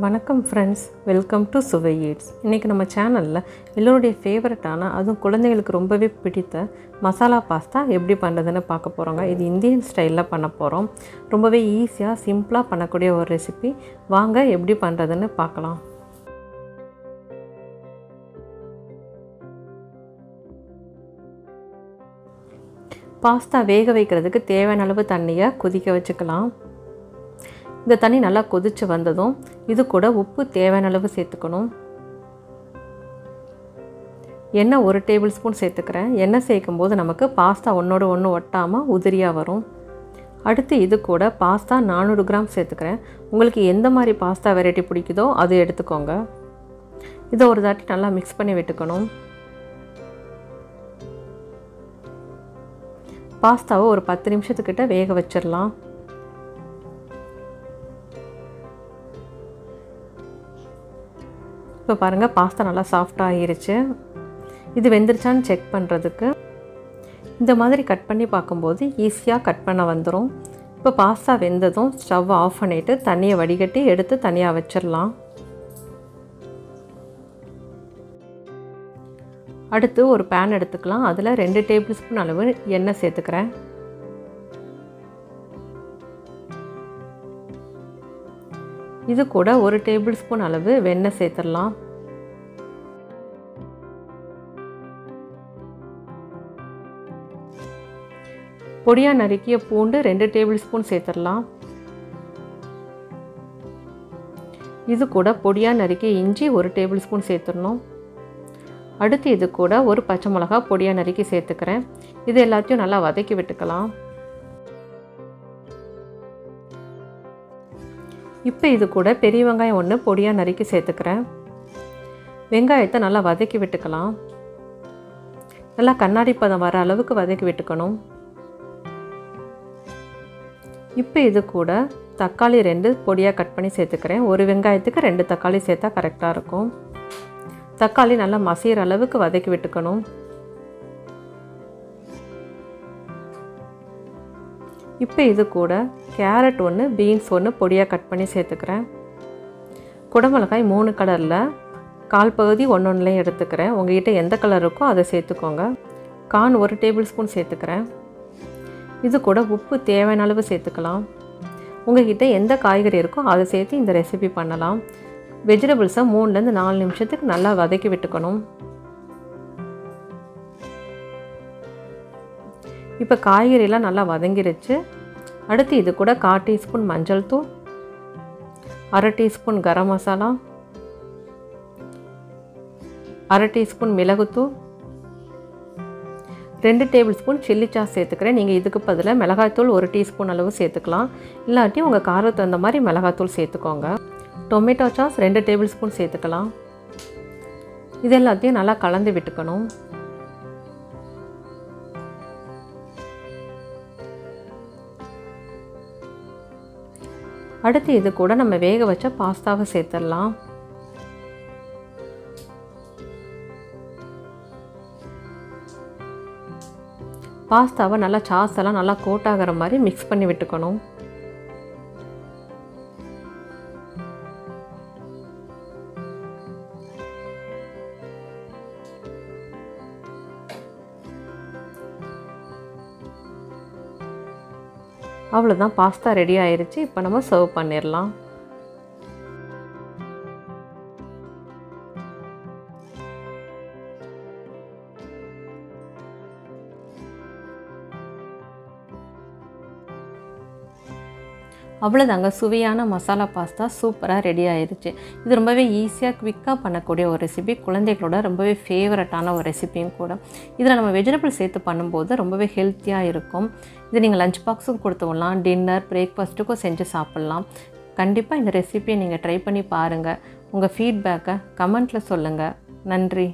வணக்கம் friends, welcome to சுவையீட்ஸ். இன்றைக்கி நம்ம சேனலில் எல்லோருடைய ஃபேவரட்டான அதுவும் குழந்தைகளுக்கு ரொம்பவே பிடித்த மசாலா பாஸ்தா எப்படி பண்ணுறதுன்னு பார்க்க போகிறோங்க. இது இந்தியன் ஸ்டைலில் பண்ண போகிறோம். ரொம்பவே ஈஸியாக சிம்பிளாக பண்ணக்கூடிய ஒரு ரெசிபி. வாங்க எப்படி பண்ணுறதுன்னு பார்க்கலாம். பாஸ்தா வேக வைக்கிறதுக்கு தேவையான அளவு தண்ணியை கொதிக்க வச்சுக்கலாம். இந்த தண்ணி நல்லா கொதித்து வந்ததும் இது கூட உப்பு தேவையான அளவு சேர்த்துக்கணும். எண்ணெய் 1 டேபிள் ஸ்பூன் சேர்த்துக்கிறேன். எண்ணெய் சேர்க்கும் போது நமக்கு பாஸ்தா ஒன்றோடு ஒன்று ஒட்டாமல் உதிரியாக வரும். அடுத்து இது கூட பாஸ்தா 400 கிராம் சேர்த்துக்கிறேன். உங்களுக்கு எந்த மாதிரி பாஸ்தா வெரைட்டி பிடிக்குதோ அது எடுத்துக்கோங்க. இதை ஒரு தாட்டி நல்லா மிக்ஸ் பண்ணி விட்டுக்கணும். பாஸ்தாவை ஒரு 10 நிமிஷத்துக்கிட்ட வேக வச்சிடலாம். இப்போ பாருங்கள், பாஸ்தா நல்லா சாஃப்டாக ஆகிருச்சு. இது வெந்துருச்சான்னு செக் பண்ணுறதுக்கு இந்த மாதிரி கட் பண்ணி பார்க்கும்போது ஈஸியாக கட் பண்ண வந்துடும். இப்போ பாஸ்தா வெந்ததும் ஸ்டவ் ஆஃப் பண்ணிவிட்டு தண்ணியை வடிகட்டி எடுத்து தனியாக வச்சிடலாம். அடுத்து ஒரு பேன் எடுத்துக்கலாம். அதில் 2 டேபிள் ஸ்பூன் அளவு எண்ணெய் சேர்த்துக்கிறேன். இது கூட 1 டேபிள் ஸ்பூன் அளவு வெண்ணெய் சேர்த்துடலாம். பொடியாக நறுக்கிய பூண்டு 2 டேபிள் ஸ்பூன் சேர்த்துடலாம். இது கூட பொடியாக நறுக்கிய இஞ்சி 1 டேபிள் ஸ்பூன் சேர்த்துடணும். அடுத்து இது கூட ஒரு பச்சை மிளகாய் பொடியாக நறுக்கி சேர்த்துக்கிறேன். இது எல்லாத்தையும் நல்லா வதக்கி விட்டுக்கலாம். இப்போ இது கூட பெரிய வெங்காயம் 1 பொடியாக நறுக்கி சேர்த்துக்கிறேன். வெங்காயத்தை நல்லா வதக்கி விட்டுக்கலாம். நல்லா கண்ணாடி பதம் வர அளவுக்கு வதக்கி விட்டுக்கணும். இப்போ இது கூட தக்காளி 2 பொடியாக கட் பண்ணி சேர்த்துக்கிறேன். ஒரு வெங்காயத்துக்கு 2 தக்காளி சேர்த்தா கரெக்டாக இருக்கும். தக்காளி நல்லா மசிகிற அளவுக்கு வதக்கி விட்டுக்கணும். இப்போ இது கூட கேரட் 1 பீன்ஸ் 1 பொடியாக கட் பண்ணி சேர்த்துக்கிறேன். குடமிளகாய் 3 கலரில் 1/4 பகுதி ஒன்றுலையும் எடுத்துக்கிறேன். உங்கள்கிட்ட எந்த கலர் இருக்கோ அதை சேர்த்துக்கோங்க. கார்ன் 1 டேபிள் ஸ்பூன் சேர்த்துக்கிறேன். இது கூட உப்பு தேவையான அளவு சேர்த்துக்கலாம். உங்கள்கிட்ட எந்த காய்கறி இருக்கோ அதை சேர்த்து இந்த ரெசிபி பண்ணலாம். வெஜிடபிள்ஸை 3லேருந்து 4 நிமிஷத்துக்கு நல்லா வதக்கி விட்டுக்கணும். இப்போ காய்கறியெல்லாம் நல்லா வதங்கிருச்சு. அடுத்து இது கூட 1/4 டீஸ்பூன் மஞ்சள் தூள், 1/2 டீஸ்பூன் கரம் மசாலா, 1/2 டீஸ்பூன் மிளகுத்தூள், 2 டேபிள் ஸ்பூன் சில்லி சாஸ் சேர்த்துக்கிறேன். நீங்கள் இதுக்கு பதிலாக மிளகாய்த்தூள் 1 டீஸ்பூன் அளவு சேர்த்துக்கலாம். இல்லாட்டி உங்கள் காரத்துக்கு தகுந்த மாதிரி மிளகாய்த்தூள் சேர்த்துக்கோங்க. டொமேட்டோ சாஸ் 2 டேபிள் ஸ்பூன் சேர்த்துக்கலாம். இது எல்லாத்தையும் நல்லா கலந்து விட்டுக்கணும். அடுத்து இது கூட நம்ம வேக வச்ச பாஸ்தாவை சேர்த்துடலாம். பாஸ்தாவை நல்லா சாஸெல்லாம் நல்லா கோட் ஆகிற மாதிரி மிக்ஸ் பண்ணி விட்டுக்கணும். அவ்வளோதான், பாஸ்தா ரெடி ஆயிடுச்சு. இப்போ நம்ம சர்வ் பண்ணிடலாம். அவ்வளோதாங்க, சுவையான மசாலா பாஸ்தா சூப்பராக ரெடி ஆயிடுச்சு. இது ரொம்பவே ஈஸியாக குவிக்காக பண்ணக்கூடிய ஒரு ரெசிபி. குழந்தைகளோட ரொம்பவே ஃபேவரட்டான ஒரு ரெசிபியும் கூட. இதில் நம்ம வெஜிடபிள் சேர்த்து பண்ணும்போது ரொம்பவே ஹெல்த்தியாக இருக்கும். இது நீங்கள் லஞ்ச் பாக்ஸுக்கும் கொடுத்து விடலாம், டின்னர் பிரேக்ஃபாஸ்ட்டுக்கும் செஞ்சு சாப்பிட்லாம். கண்டிப்பாக இந்த ரெசிபியை நீங்கள் ட்ரை பண்ணி பாருங்கள். உங்கள் ஃபீட்பேக்கை கமெண்ட்டில் சொல்லுங்கள். நன்றி.